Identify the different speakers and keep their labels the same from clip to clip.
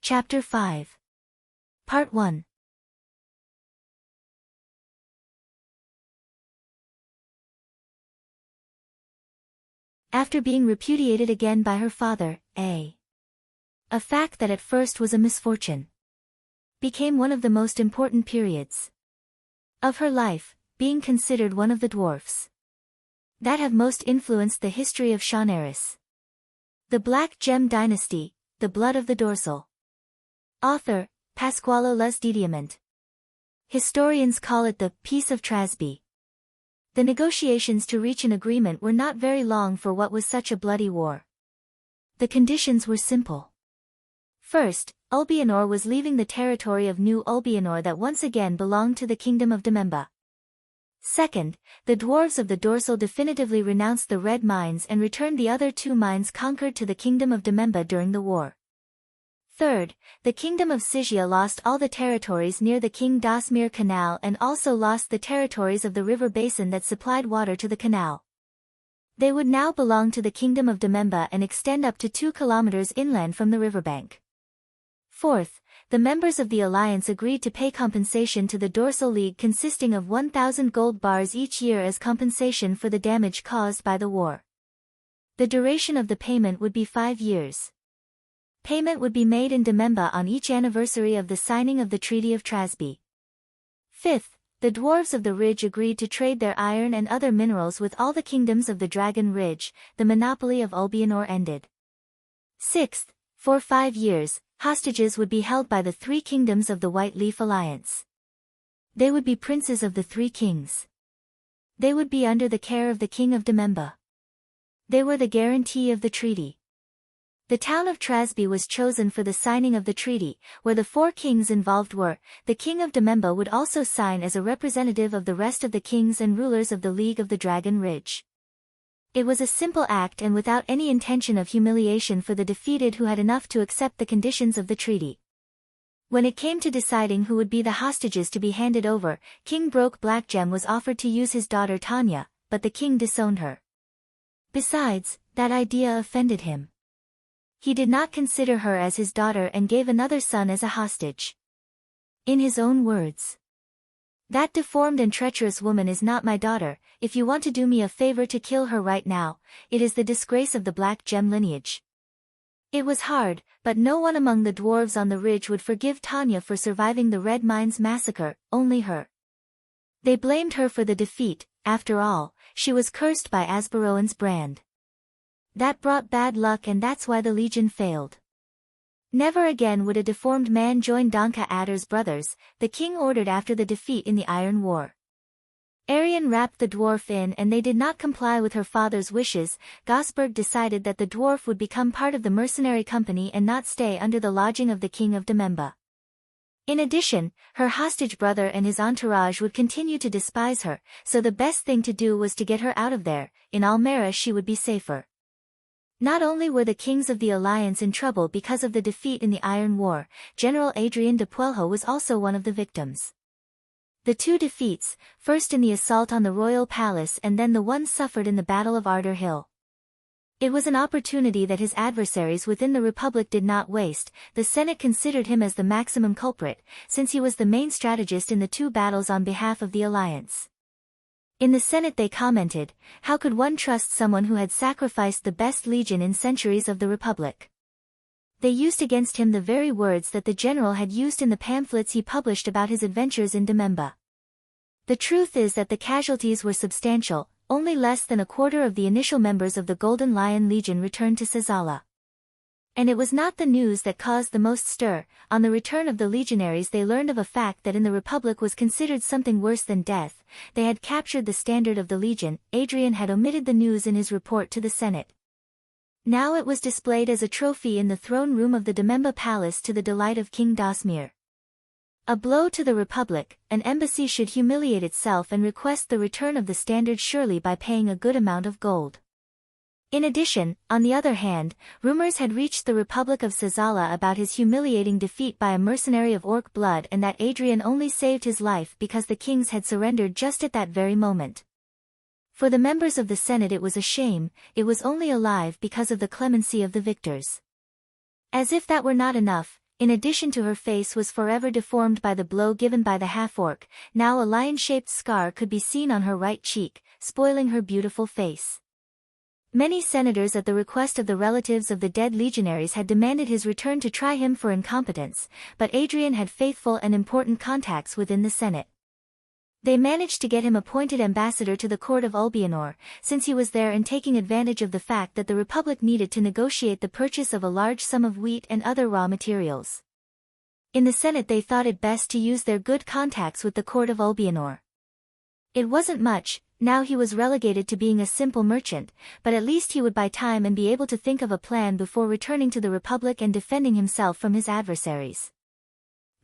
Speaker 1: Chapter 5. Part 1. After being repudiated again by her father, a fact that at first was a misfortune, became one of the most important periods of her life, being considered one of the dwarfs that have most influenced the history of Chauneris. The Black Gem Dynasty, the Blood of the Dorsal. Author, Pasqualo Luz de Diamant. Historians call it the Peace of Trasby. The negotiations to reach an agreement were not very long for what was such a bloody war. The conditions were simple. First, Ulbianor was leaving the territory of New Ulbianor that once again belonged to the Kingdom of Dememba. Second, the dwarves of the Dorsal definitively renounced the Red Mines and returned the other two mines conquered to the Kingdom of Dememba during the war. Third, the Kingdom of Sigia lost all the territories near the King Dasmir Canal and also lost the territories of the river basin that supplied water to the canal. They would now belong to the Kingdom of Dememba and extend up to 2 kilometers inland from the riverbank. Fourth, the members of the alliance agreed to pay compensation to the Dorsal League consisting of 1,000 gold bars each year as compensation for the damage caused by the war. The duration of the payment would be 5 years. Payment would be made in Dememba on each anniversary of the signing of the Treaty of Trasby. Fifth, the dwarves of the Ridge agreed to trade their iron and other minerals with all the kingdoms of the Dragon Ridge. The monopoly of Ulbianor ended. Sixth, for 5 years, hostages would be held by the 3 kingdoms of the White Leaf Alliance. They would be princes of the 3 kings. They would be under the care of the King of Dememba. They were the guarantee of the treaty. The town of Trasby was chosen for the signing of the treaty, where the 4 kings involved were. The King of Dememba would also sign as a representative of the rest of the kings and rulers of the League of the Dragon Ridge. It was a simple act and without any intention of humiliation for the defeated who had enough to accept the conditions of the treaty. When it came to deciding who would be the hostages to be handed over, King Broke Blackgem was offered to use his daughter Tanya, but the king disowned her. Besides, that idea offended him. He did not consider her as his daughter and gave another son as a hostage. In his own words, "That deformed and treacherous woman is not my daughter. If you want to do me a favor to kill her right now, it is the disgrace of the Black Gem lineage." It was hard, but no one among the dwarves on the ridge would forgive Tanya for surviving the Red Mines massacre, only her. They blamed her for the defeat. After all, she was cursed by Asbaroan's brand. That brought bad luck and that's why the Legion failed. Never again would a deformed man join Donka Adder's brothers, the king ordered after the defeat in the Iron War. Arian wrapped the dwarf in and they did not comply with her father's wishes. Gosberg decided that the dwarf would become part of the mercenary company and not stay under the lodging of the King of Dememba. In addition, her hostage brother and his entourage would continue to despise her, so the best thing to do was to get her out of there. In Almera she would be safer. Not only were the kings of the alliance in trouble because of the defeat in the Iron War, General Adrian de Puelho was also one of the victims. The 2 defeats, first in the assault on the royal palace and then the one suffered in the Battle of Ardor Hill. It was an opportunity that his adversaries within the Republic did not waste. The Senate considered him as the maximum culprit, since he was the main strategist in the 2 battles on behalf of the alliance. In the Senate they commented, how could one trust someone who had sacrificed the best legion in centuries of the Republic? They used against him the very words that the general had used in the pamphlets he published about his adventures in Dememba. The truth is that the casualties were substantial. Only less than a quarter of the initial members of the Golden Lion Legion returned to Sazala. And it was not the news that caused the most stir. On the return of the legionaries they learned of a fact that in the Republic was considered something worse than death. They had captured the standard of the Legion. Adrian had omitted the news in his report to the Senate. Now it was displayed as a trophy in the throne room of the Dememba Palace to the delight of King Dasmir. A blow to the Republic. An embassy should humiliate itself and request the return of the standard surely by paying a good amount of gold. In addition, on the other hand, rumors had reached the Republic of Sazala about his humiliating defeat by a mercenary of Orc blood and that Adrian only saved his life because the kings had surrendered just at that very moment. For the members of the Senate it was a shame, it was only alive because of the clemency of the victors. As if that were not enough, in addition to her face was forever deformed by the blow given by the half-orc. Now a lion-shaped scar could be seen on her right cheek, spoiling her beautiful face. Many senators at the request of the relatives of the dead legionaries had demanded his return to try him for incompetence, but Adrian had faithful and important contacts within the Senate. They managed to get him appointed ambassador to the court of Ulbianor, since he was there and taking advantage of the fact that the Republic needed to negotiate the purchase of a large sum of wheat and other raw materials. In the Senate they thought it best to use their good contacts with the court of Ulbianor. It wasn't much. Now he was relegated to being a simple merchant, but at least he would buy time and be able to think of a plan before returning to the Republic and defending himself from his adversaries.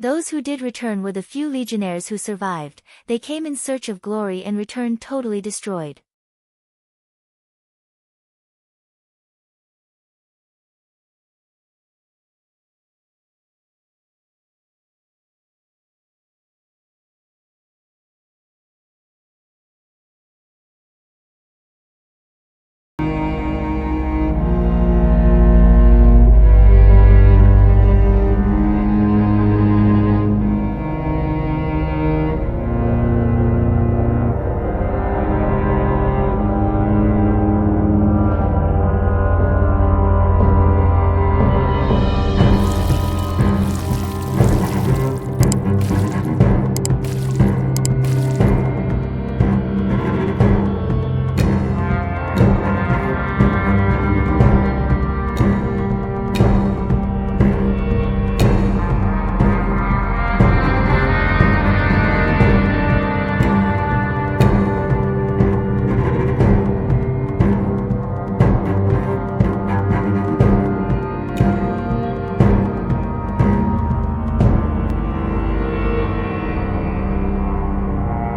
Speaker 1: Those who did return were the few legionnaires who survived. They came in search of glory and returned totally destroyed.